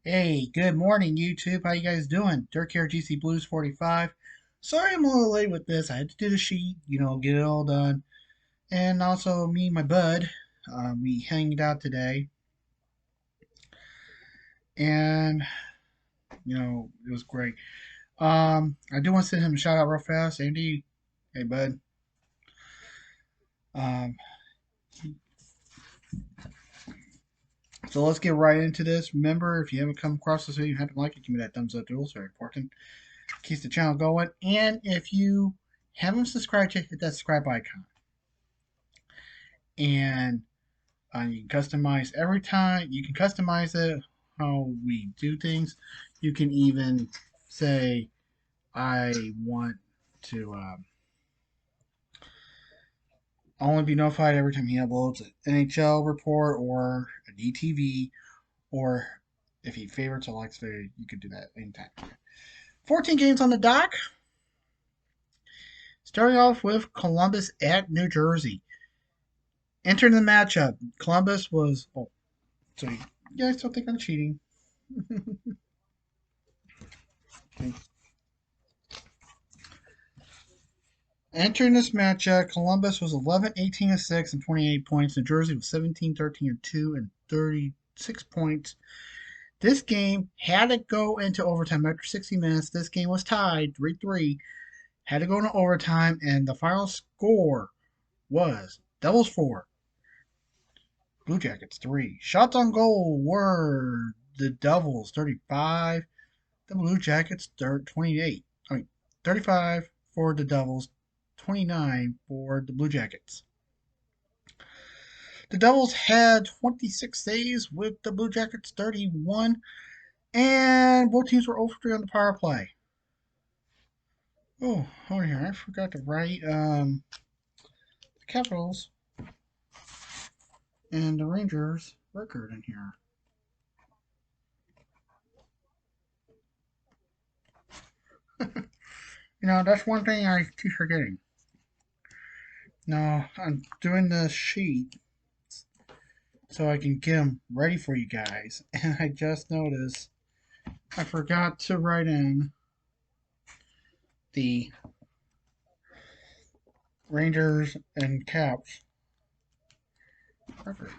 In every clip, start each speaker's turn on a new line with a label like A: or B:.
A: Hey, good morning, YouTube. How you guys doing? Dirk here, GC Blues 45. Sorry I'm a little late with this. I had to do the sheet, get it all done. And also, me and my bud, we hanged out today. And, it was great. I do want to send him a shout out real fast. Andy, hey, bud. Um, so let's get right into this. Remember, if you haven't come across this video, you have to like it. Give me that thumbs up, dude. It's very important. Keeps the channel going. And if you haven't subscribed yet, hit that subscribe icon. And you can customize every time. You can customize it how we do things. You can even say, I want to only be notified every time he uploads an NHL report or a DTV, or if he favorites or likes video, you could do that anytime. 14 games on the dock. Starting off with Columbus at New Jersey. Entering the matchup, Columbus was. Oh, so you guys still think I'm cheating? Okay. Entering this matchup, Columbus was 11, 18, and 6 and 28 points. New Jersey was 17, 13, and 2 and 36 points. This game had to go into overtime after 60 minutes. This game was tied 3-3. Had to go into overtime, and the final score was Devils 4, Blue Jackets 3. Shots on goal were the Devils 35, the Blue Jackets 28. 35 for the Devils, 29 for the Blue Jackets. The Devils had 26 saves with the Blue Jackets 31, and both teams were 0 for 3 on the power play. Oh, hold on here. I forgot to write the Capitals and the Rangers record in here. That's one thing I keep forgetting. No, I'm doing the sheet so I can get them ready for you guys. And I just noticed I forgot to write in the Rangers and Caps record.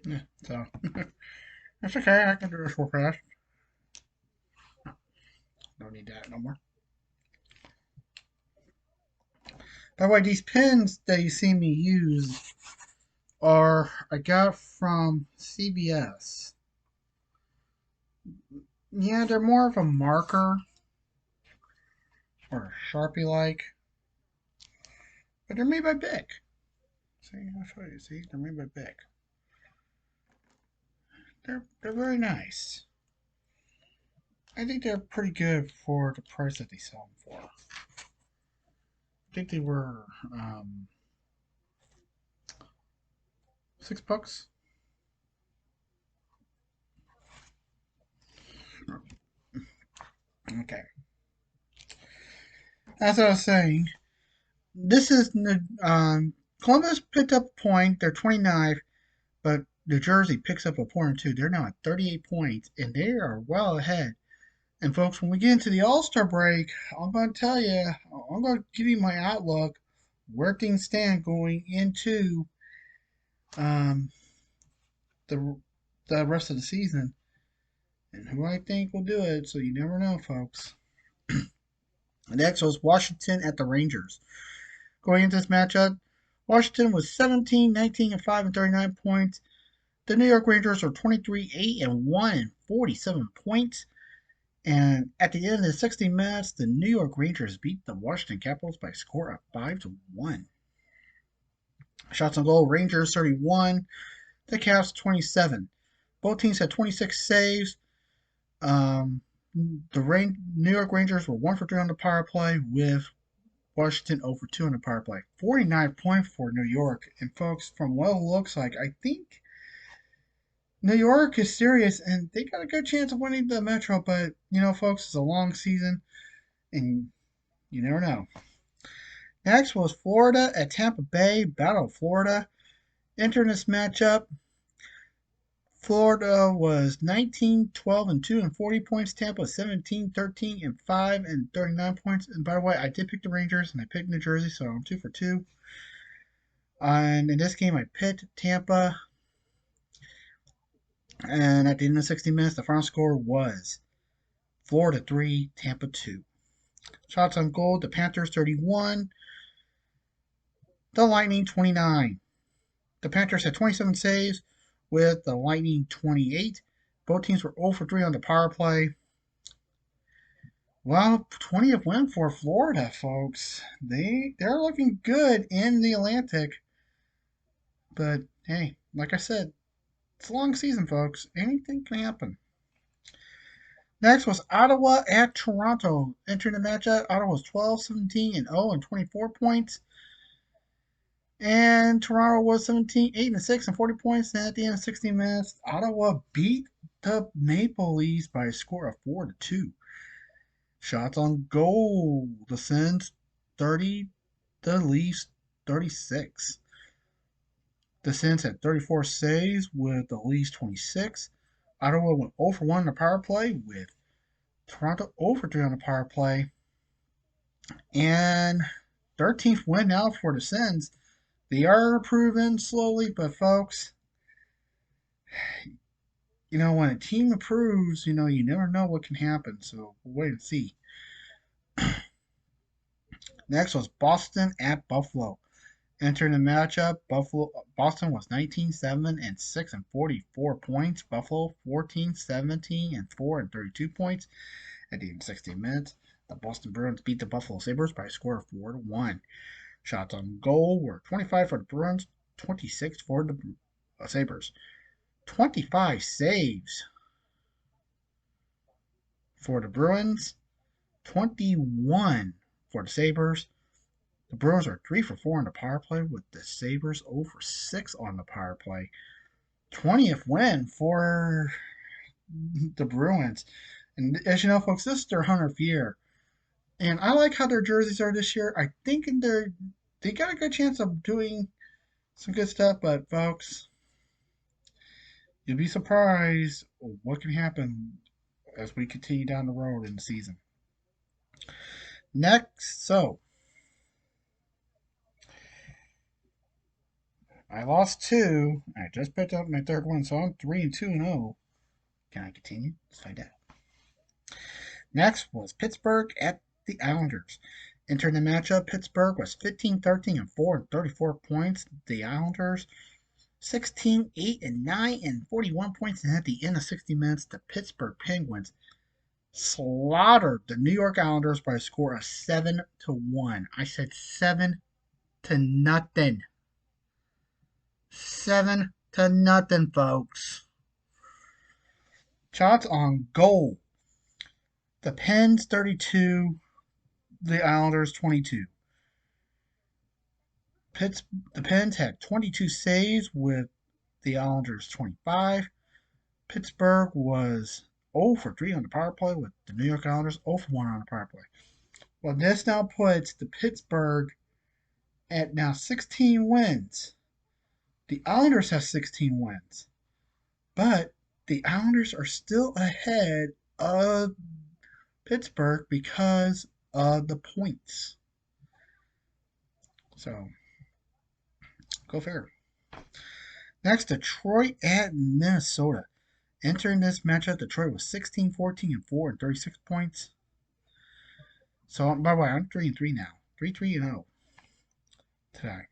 A: Yeah, so that's okay. I can do this real fast. Don't need that no more. By the way, these pins that you see me use are I got from CVS. Yeah, they're more of a marker or Sharpie like, but they're made by Bic. See, I'll show you. See, they're made by Bic. They're very nice. I think they're pretty good for the price that they sell them for. I think they were $6. Okay. As I was saying, this is Columbus picked up a point. They're 29th, but New Jersey picks up a point or two. They're now at 38 points, and they are well ahead. And folks, when we get into the All-Star break, I'm going to tell you, I'm going to give you my outlook where things stand going into um, the the rest of the season, and who I think will do it. So you never know, folks. Next was Washington at the Rangers. Going into this matchup, Washington was 17, 19, and 5 and 39 points. The New York Rangers are 23, 8 and 1 and 47 points. And at the end of the 60 minutes, the New York Rangers beat the Washington Capitals by a score of 5-1. Shots on goal, Rangers 31, the Caps 27. Both teams had 26 saves. New York Rangers were 1 for 3 on the power play, with Washington 0 for 2 on the power play. 49 points for New York. And folks, from what it looks like, I think New York is serious, and they got a good chance of winning the Metro. But folks, it's a long season, and you never know. Next was Florida at Tampa Bay, Battle of Florida. Entering this matchup, Florida was 19, 12, and 2 and 40 points. Tampa was 17, 13, and 5 and 39 points. And by the way, I did pick the Rangers and I picked New Jersey, so I'm 2 for 2. And in this game, I picked Tampa. And at the end of 60 minutes, the final score was Florida 3, Tampa 2. Shots on goal, the Panthers 31, the Lightning 29. The Panthers had 27 saves with the Lightning 28. Both teams were 0 for 3 on the power play. Well, 20th win for Florida, folks. They're looking good in the Atlantic. But hey, like I said, it's a long season, folks. Anything can happen. Next was Ottawa at Toronto. Entering the matchup, Ottawa was 12, 17, and 0 and 24 points. And Toronto was 17, 8 and 6 and 40 points. And at the end of 60 minutes, Ottawa beat the Maple Leafs by a score of 4 to 2. Shots on goal. The Sens 30, the Leafs 36. The Sens had 34 saves with the Leafs 26. Ottawa went 0 for 1 on the power play with Toronto 0 for 3 on the power play. And 13th win now for the Sens. They are improving slowly, but folks, when a team improves, you never know what can happen. So we'll wait and see. Next was Boston at Buffalo. Entering the matchup, Boston was 19, 7 and 6 and 44 points. Buffalo 14, 17 and 4 and 32 points. At the end of 60 minutes, the Boston Bruins beat the Buffalo Sabres by a score of 4 to 1. Shots on goal were 25 for the Bruins, 26 for the Sabres. 25 saves for the Bruins, 21 for the Sabres. The Bruins are 3 for 4 on the power play, with the Sabres 0 for 6 on the power play. 20th win for the Bruins. And as you know, folks, this is their 100th year. And I like how their jerseys are this year. I think they got a good chance of doing some good stuff, but folks, you'll be surprised what can happen as we continue down the road in the season. Next, so I lost 2. I just picked up my third one, so I'm 3 and 2 and 0. Can I continue? Let's find out. Next was Pittsburgh at the Islanders. Entering the matchup, Pittsburgh was 15, 13 and 4 and 34 points. The Islanders 16, 8 and 9 and 41 points. And at the end of 60 minutes, the Pittsburgh Penguins slaughtered the New York Islanders by a score of 7 to 1. I said 7 to nothing. 7 to nothing, folks. Shots on goal. The Pens 32, the Islanders 22. The Pens had 22 saves with the Islanders 25. Pittsburgh was 0 for 3 on the power play with the New York Islanders 0 for 1 on the power play. Well, this now puts the Pittsburgh at now 16 wins. The Islanders have 16 wins. But the Islanders are still ahead of Pittsburgh because of the points. So, go figure. Next, Detroit at Minnesota. Entering this matchup, Detroit was 16, 14 and 4 and 36 points. So, by the way, I'm 3 and 3 now. 3, 3 and 0 today.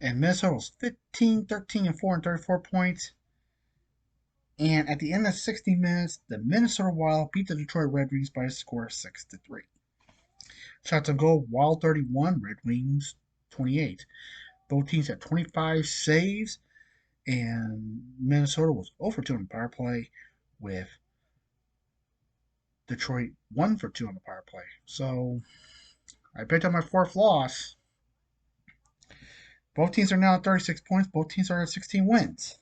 A: And Minnesota was 15, 13 and 4 and 34 points. And at the end of 60 minutes, the Minnesota Wild beat the Detroit Red Wings by a score of 6 to 3. Shots on goal, Wild 31, Red Wings 28. Both teams had 25 saves, and Minnesota was 0 for 2 on the power play, with Detroit 1 for 2 on the power play. So I picked up my 4th loss. Both teams are now at 36 points. Both teams are at 16 wins.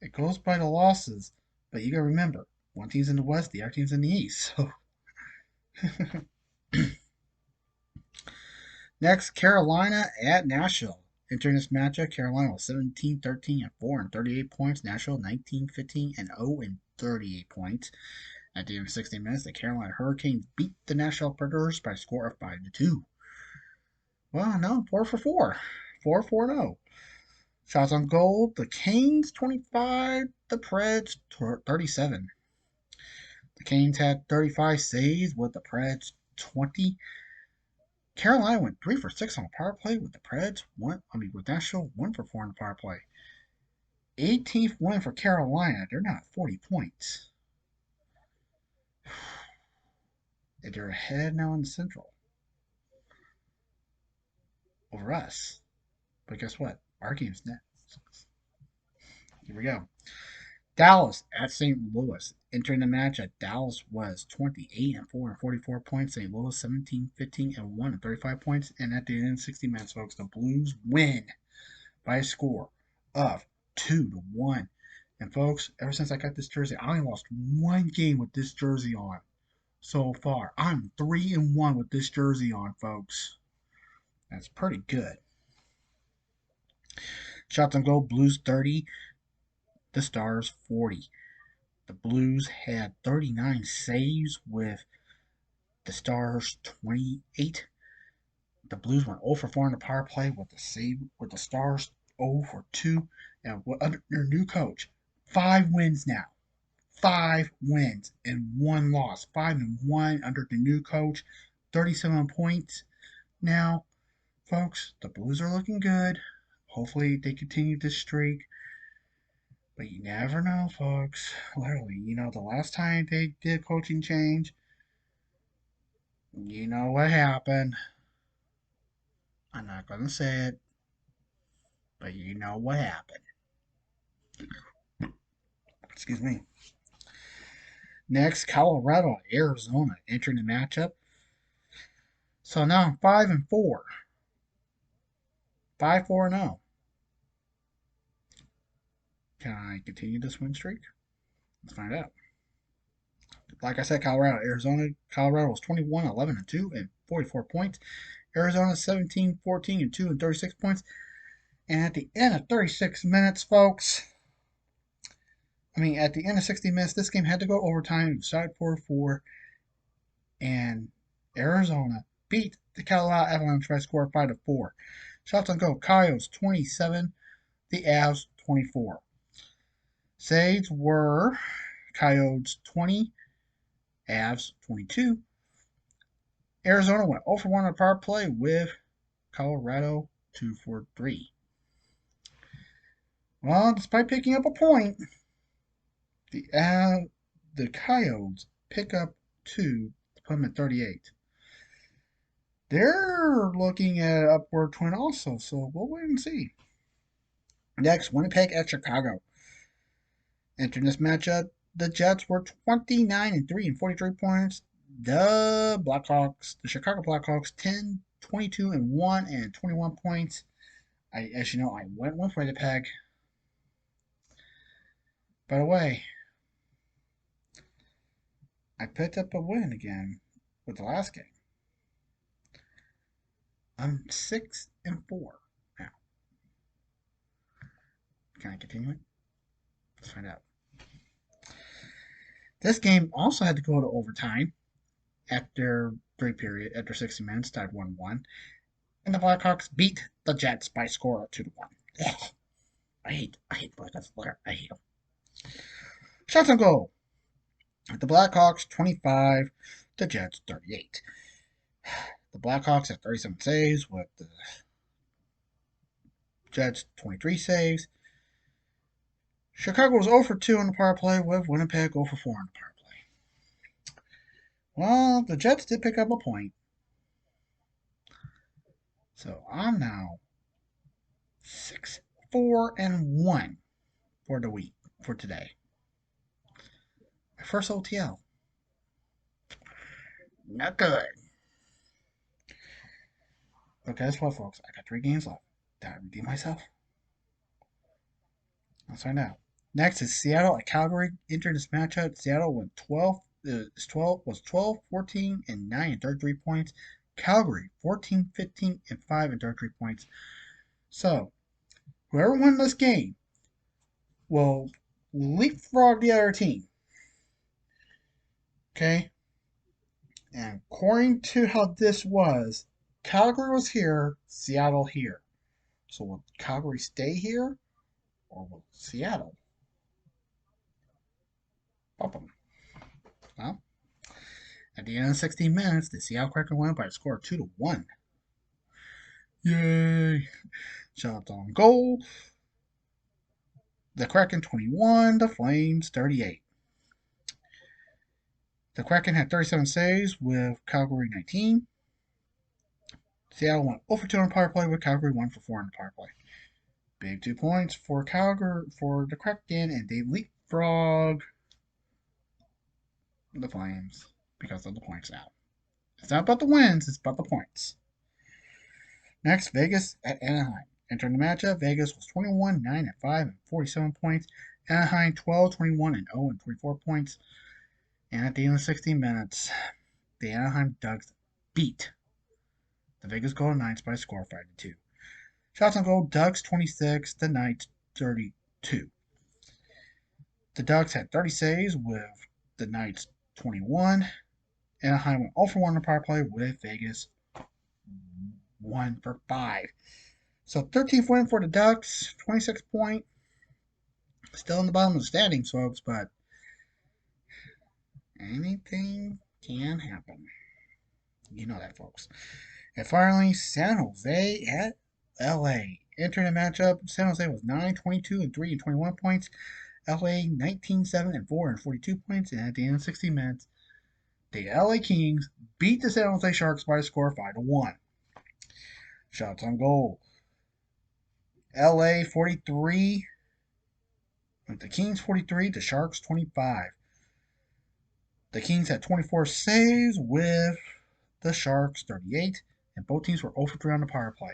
A: It goes by the losses, but you gotta remember, one team's in the West, the other team's in the East. So next, Carolina at Nashville. Entering this matchup, Carolina was 17-13 and 4 and 38 points. Nashville 19-15 and 0 and 38 points. At the end of 60 minutes, the Carolina Hurricanes beat the Nashville Predators by a score of 5-2. Well, no, 4 for 4. 4-4-0. Shots on goal, the Canes 25, the Preds 37. The Canes had 35 saves with the Preds 20. Carolina went 3 for 6 on the power play with the Preds. With Nashville 1 for 4 on the power play. 18th win for Carolina. They're now at 40 points. They're ahead now in the Central over us. But guess what? Our game's next. Here we go. Dallas at St. Louis. Entering the match at Dallas was 28 and 4 and 44 points. St. Louis 17-15 and 1 and 35 points. And at the end of 60 minutes, folks, the Blues win by a score of 2-1. And folks, ever since I got this jersey, I only lost one game with this jersey on so far. I'm 3-1 with this jersey on, folks. That's pretty good. Shots on goal, Blues 30, the Stars 40. The Blues had 39 saves with the Stars 28. The Blues went 0 for 4 on the power play with the Stars 0 for 2. And under their new coach, 5 wins now. 5 wins and 1 loss. 5-1 under the new coach. 37 points. Now, folks, the Blues are looking good. Hopefully they continue this streak. But you never know, folks. Literally, the last time they did a coaching change, you know what happened. I'm not going to say it, but you know what happened. Excuse me. Next, Colorado, Arizona entering the matchup. So now I'm 5-4. 5-4-0. Can I continue this win streak? Let's find out. Like I said, Colorado, Arizona. Colorado was 21-11-2 and 44 points. Arizona 17-14 and 2 and 36 points. And at the end of 36 minutes, folks, at the end of 60 minutes, this game had to go overtime. It was tied 4-4. And Arizona beat the Colorado Avalanche by a score of 5-4. Shots on goal, Coyotes 27, the Avs 24. Saves were Coyotes 20, Avs 22. Arizona went 0 for 1 on the power play with Colorado 2 for 3. Well, despite picking up a point, the Coyotes pick up 2 to put them at 38. They're looking at upward twin also, so we'll wait and see. Next, Winnipeg at Chicago. Entering this matchup, the Jets were 29-3 and 43 points. The Chicago Blackhawks, 10-22 and 1 and 21 points. As you know, I went with Winnipeg. By the way, I picked up a win again with the last game. I'm 6-4 now. Can I continue it? Let's find out. This game also had to go to overtime after 60 minutes, tied 1-1. And the Blackhawks beat the Jets by a score of 2-1. I hate the Blackhawks. I hate them. Shots on goal. The Blackhawks 25, the Jets 38. The Blackhawks had 37 saves with the Jets 23 saves. Chicago was 0 for 2 on the power play with Winnipeg 0 for 4 on the power play. Well, the Jets did pick up a point. So I'm now 6-4-1 for the week, for today. My first OTL. Not good. But guess what, folks? I got 3 games left. Did I redeem myself? Let's find out. Next is Seattle at Calgary. Entering this matchup, Seattle went 12, 14, and 9 and 33 points. Calgary 14, 15, and 5 and 33 points. So, whoever won this game will leapfrog the other team. Okay? And according to how this was, Calgary was here, Seattle here. So will Calgary stay here or will Seattle bump them? Well, at the end of 16 minutes, the Seattle Kraken won by a score of 2-1. Yay! Shots on goal. The Kraken 21, the Flames 38. The Kraken had 37 saves with Calgary 19. Seattle went 0 for 2 on the power play with Calgary 1 for 4 on the power play. Big 2 points for Calgary for the Kraken, and they leapfrog the Flames because of the points now. It's not about the wins, it's about the points. Next, Vegas at Anaheim. Entering the matchup, Vegas was 21, 9 and 5 and 47 points. Anaheim 12, 21 and 0 and 24 points. And at the end of 16 minutes, the Anaheim Ducks beat the Vegas Golden Knights by a score of 5-2. Shots on goal, Ducks 26, the Knights 32. The Ducks had 30 saves with the Knights 21. Anaheim went 0 for 1 on the power play with Vegas 1 for 5. So 13th win for the Ducks, 26 point. Still in the bottom of the standings, folks, but anything can happen. You know that, folks. And finally, San Jose at LA. Entering the matchup, San Jose was 9, 22, and 3 and 21 points. LA 19, 7 and 4 and 42 points. And at the end of 60 minutes, the LA Kings beat the San Jose Sharks by a score of 5-1. Shots on goal. LA 43, with the Kings 43, the Sharks 25. The Kings had 24 saves with the Sharks 38, and both teams were 0 for 3 on the power play.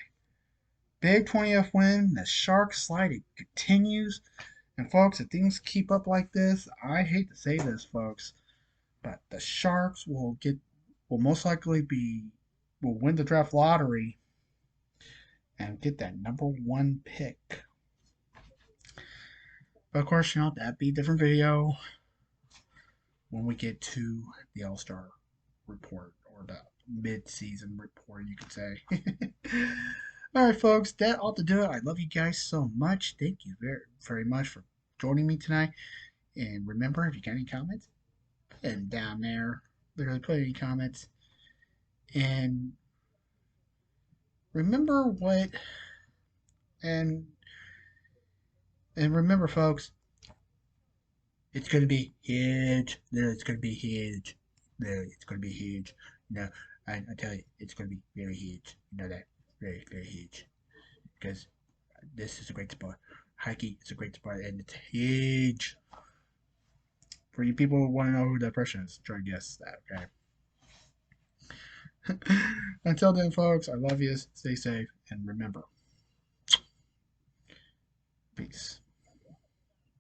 A: Big 20th win. The Sharks slide it continues. And folks, if things keep up like this, I hate to say this, folks, but the Sharks will most likely will win the draft lottery and get that #1 pick. But of course, that'd be a different video when we get to the All-Star report or the mid-season report, you could say. All right, folks, that ought to do it. I love you guys so much. Thank you very, very much for joining me tonight. And remember, if you got any comments, put them down there. Literally put any comments. And remember what, and remember, folks, it's going to be huge. It's going to be huge. It's going to be huge. I tell you, it's going to be very huge. You know that. Very, very huge. Because this is a great sport. Hockey is a great sport, and it's huge. For you people who want to know who that person is, try and guess that, okay? Until then, folks, I love you. Stay safe, and remember, peace.